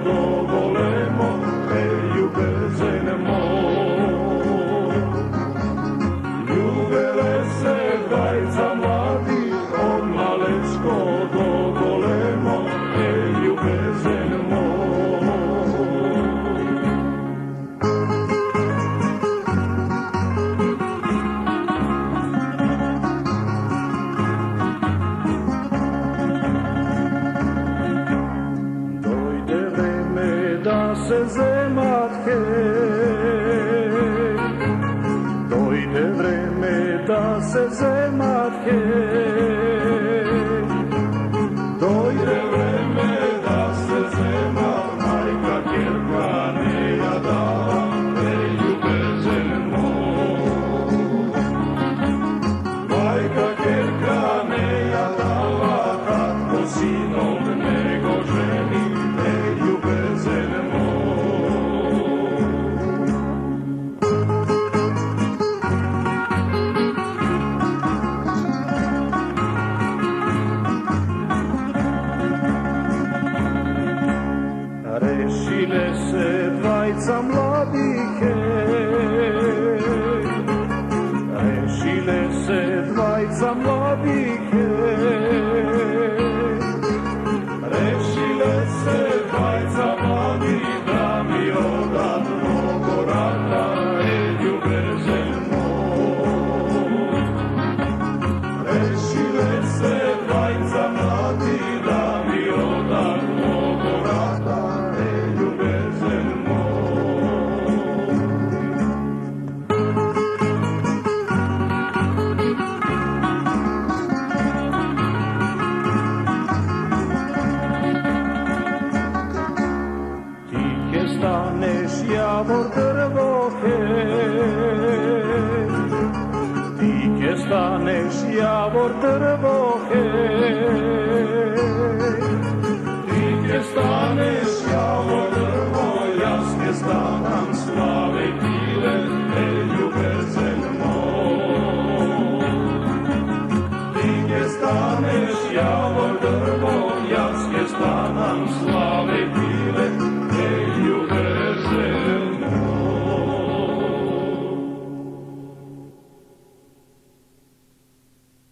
dogolemo, ljubezen moj. Ljubele se dvajca mladi, od malečko do golemo, ljubezen moj. Dojde vreme da se zemat hej, dojde vreme da se zemat hej, dojde vreme da se zemat, majka kjerka ne jadala, ljubezen moj. Majka kjerka ne jadala, tatko sinom nego ženi, ljubezen moj. Rešile se dvajca mladih, hej, rešile se dvajca mladih, hej, rešile se dvajca mladih, da mi odat mnogo rata, ljubezen moj. Rešile se dvajca mladih, da mi odat mnogo rata, ljubezen moj. Ti ke staneš javor drvo, hej, ti ke staneš javor drvo, hej, ti ke staneš javor drvo, jas ke stanam slave tile, ljubezen moj. Ti ke staneš javor drvo, jas